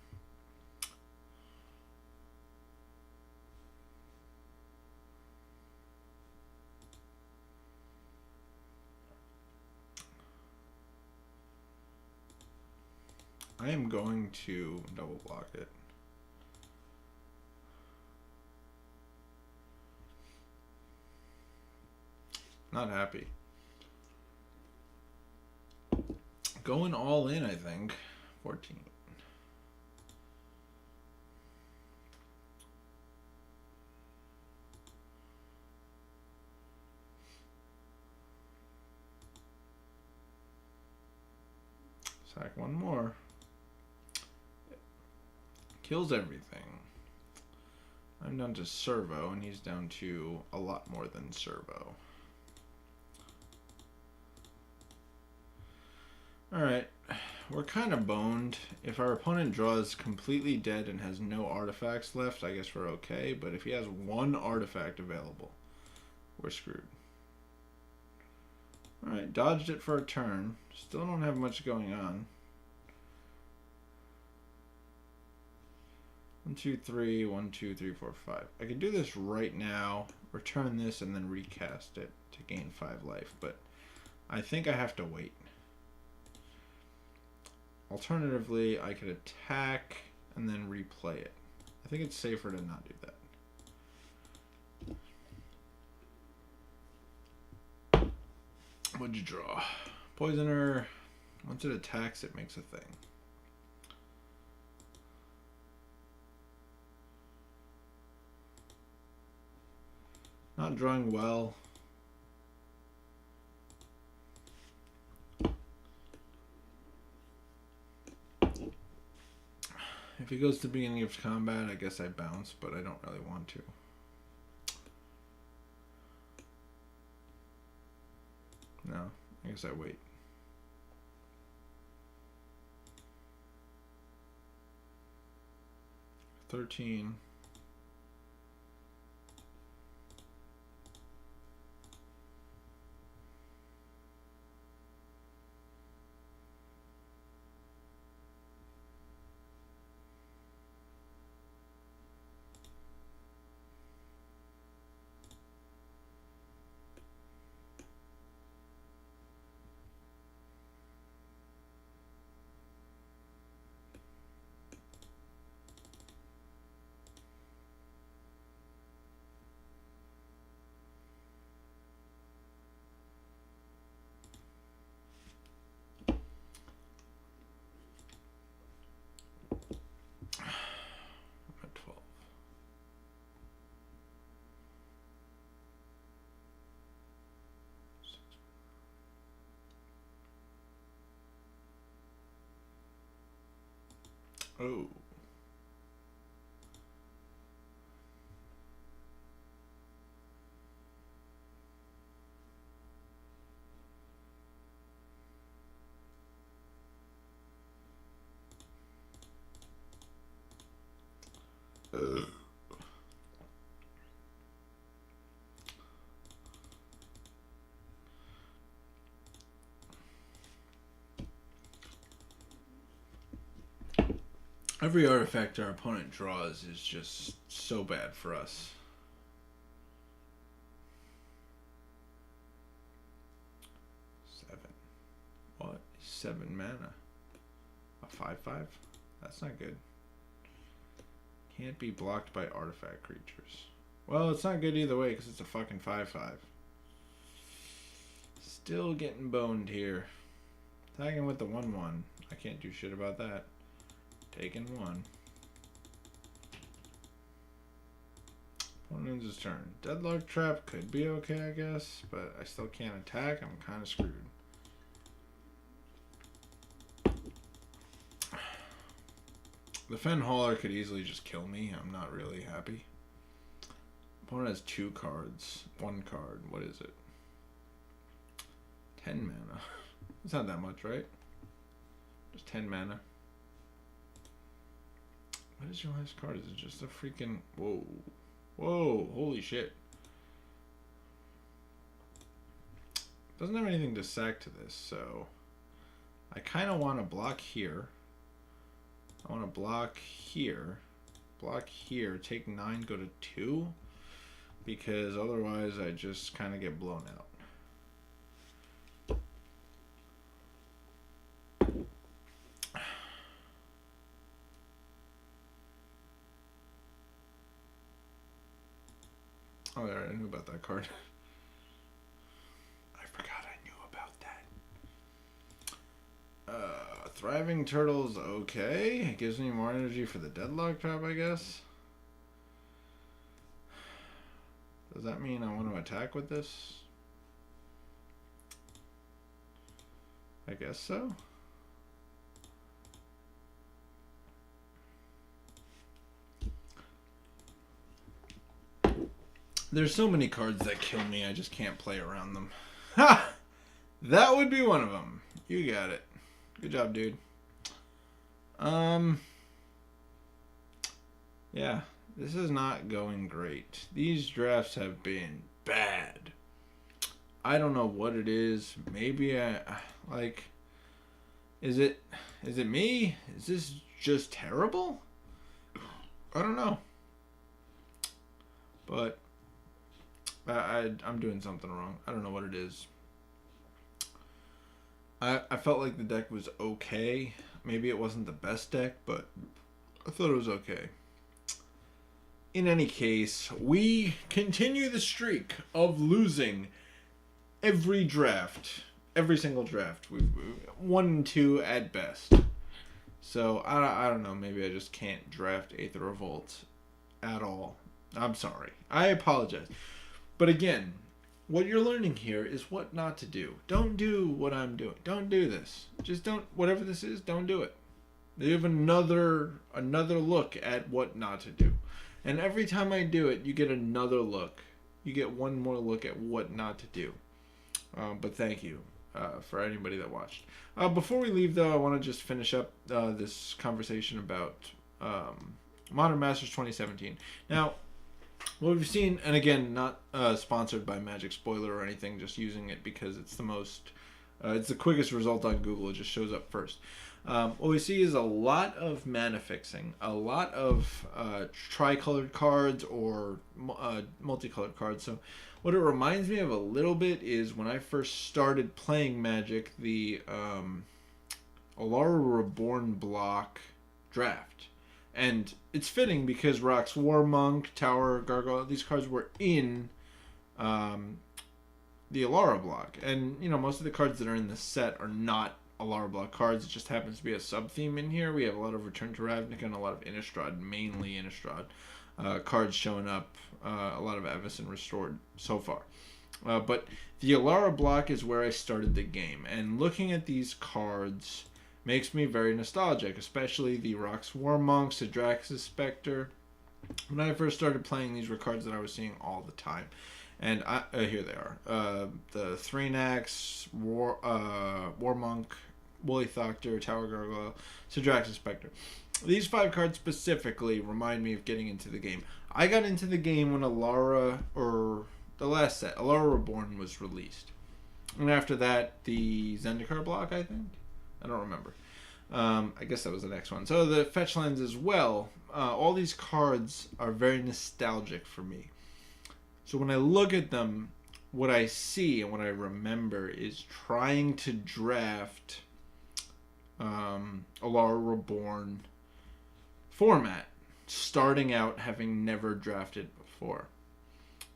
I am going to double block it. Not happy. Going all in, I think. 14. Sack one more. Kills everything. I'm down to servo, and he's down to a lot more than servo. Alright, we're kind of boned. If our opponent draws completely dead and has no artifacts left, I guess we're okay. But if he has 1 artifact available, we're screwed. Alright, dodged it for a turn. Still don't have much going on. 1, 2, 3, 1, 2, 3, 4, 5. I could do this right now, return this, and then recast it to gain 5 life, but I think I have to wait. Alternatively, I could attack and then replay it. I think it's safer to not do that. What'd you draw? Poisoner. Once it attacks, it makes a thing. Not drawing well. If he goes to the beginning of combat, I guess I bounce, but I don't really want to. No, I guess I wait. $13. Oh. Every artifact our opponent draws is just so bad for us. 7. What? 7 mana. A 5/5? That's not good. Can't be blocked by artifact creatures. Well, it's not good either way because it's a fucking 5/5. Still getting boned here. Tagging with the 1/1. I can't do shit about that. Taking 1. Opponent ends his turn. Deadlock Trap could be okay, I guess, but I still can't attack. I'm kind of screwed. The Fen Hauler could easily just kill me. I'm not really happy. Opponent has 2 cards. 1 card. What is it? 10 mana. It's not that much, right? Just 10 mana. What is your last card? Is it just a freaking... Whoa. Whoa. Holy shit. Doesn't have anything to sack to this, so... I kind of want to block here. I want to block here. Block here. Take 9, go to 2. Because otherwise I just kind of get blown out. Oh, I knew about that card. I forgot I knew about that. Thriving Turtle's okay. It gives me more energy for the Deadlock Trap, I guess. Does that mean I want to attack with this? I guess so. There's so many cards that kill me, I just can't play around them. Ha! That would be one of them. You got it. Good job, dude. Yeah, this is not going great. These drafts have been bad. I don't know what it is. Maybe is it me? Is this just terrible? I don't know. But I'm doing something wrong. I don't know what it is. I felt like the deck was okay. Maybe it wasn't the best deck, but I thought it was okay. In any case, we continue the streak of losing every draft. Every single draft. We've 1 and 2 at best. So, I don't know. Maybe I just can't draft Aether Revolt at all. I'm sorry. I apologize. But again, what you're learning here is what not to do. Don't do what I'm doing. Don't do this. Just don't, whatever this is, don't do it. You have another look at what not to do. And every time I do it, you get another look. You get one more look at what not to do. But thank you for anybody that watched. Before we leave, though, I want to just finish up this conversation about Modern Masters 2017. Now, what we've seen, and again, not sponsored by Magic Spoiler or anything, just using it because it's the most, it's the quickest result on Google. It just shows up first. What we see is a lot of mana fixing, a lot of tricolored cards or multicolored cards. So what it reminds me of a little bit is when I first started playing Magic, the Alara Reborn block draft. And it's fitting because Rock's Warmonk, Tower, Gargoyle, these cards were in the Alara block. And, you know, most of the cards that are in the set are not Alara block cards. It just happens to be a sub-theme in here. We have a lot of Return to Ravnica and a lot of Innistrad, mainly Innistrad, cards showing up. A lot of Avacyn Restored so far. But the Alara block is where I started the game. And looking at these cards makes me very nostalgic, especially the Rock's Warmonk, Sidrax's Spectre. When I first started playing, these were cards that I was seeing all the time. And here they are. The Threanax, Warmonk, Woolly Thoctor, Tower Gargoyle, Sidrax's Spectre. These 5 cards specifically remind me of getting into the game. I got into the game when Alara, or the last set, Alara Reborn, was released. And after that, the Zendikar block, I think? I don't remember. I guess that was the next one. So the fetch lands as well. All these cards are very nostalgic for me. So when I look at them, what I see and what I remember is trying to draft Alara Reborn format, starting out having never drafted before.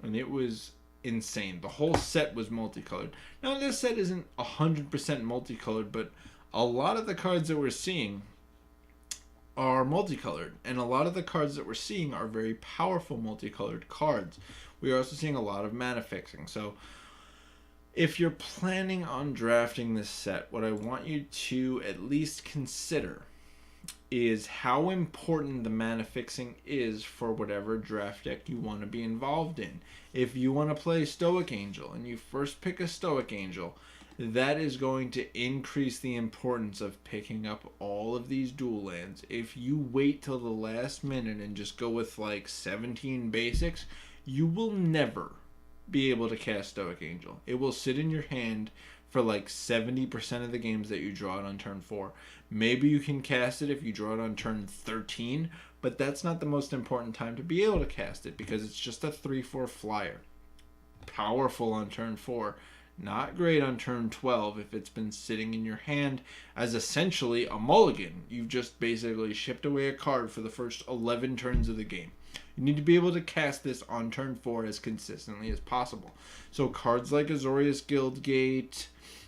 and it was insane. The whole set was multicolored. Now, this set isn't 100% multicolored, but a lot of the cards that we're seeing are multicolored, and a lot of the cards that we're seeing are very powerful multicolored cards. We are also seeing a lot of mana fixing. So if you're planning on drafting this set, what I want you to at least consider is how important the mana fixing is for whatever draft deck you want to be involved in. If you want to play Stoic Angel and you first pick a Stoic Angel, that is going to increase the importance of picking up all of these dual lands. If you wait till the last minute and just go with like 17 basics, you will never be able to cast Stoic Angel. It will sit in your hand for like 70% of the games that you draw it on turn 4. Maybe you can cast it if you draw it on turn 13, but that's not the most important time to be able to cast it because it's just a 3/4 flyer. Powerful on turn 4. Not great on turn 12 if it's been sitting in your hand as essentially a mulligan. You've just basically shipped away a card for the first 11 turns of the game. You need to be able to cast this on turn 4 as consistently as possible. So cards like Azorius Guildgate,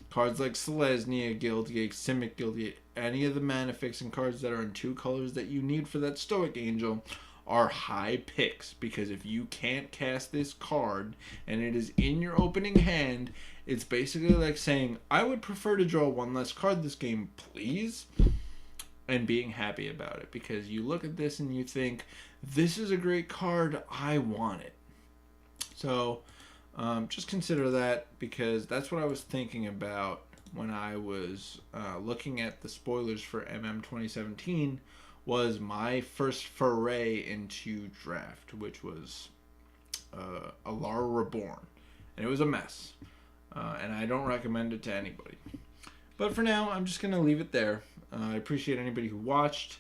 cards like Selesnya Guildgate, Simic Guildgate, any of the mana fixing cards that are in 2 colors that you need for that Stoic Angel are high picks, because if you can't cast this card and it is in your opening hand, it's basically like saying, I would prefer to draw one less card this game, please, and being happy about it, because you look at this and you think, this is a great card, I want it. So just consider that, because that's what I was thinking about when I was looking at the spoilers for MM 2017, was my first foray into draft, which was Alara Reborn. And it was a mess. And I don't recommend it to anybody. But for now, I'm just going to leave it there. I appreciate anybody who watched,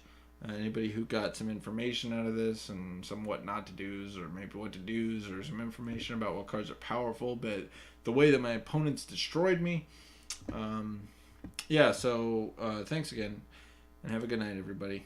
anybody who got some information out of this, and some what not to do's, or maybe what to do's, or some information about what cards are powerful, but the way that my opponents destroyed me. Yeah, so thanks again, and have a good night, everybody.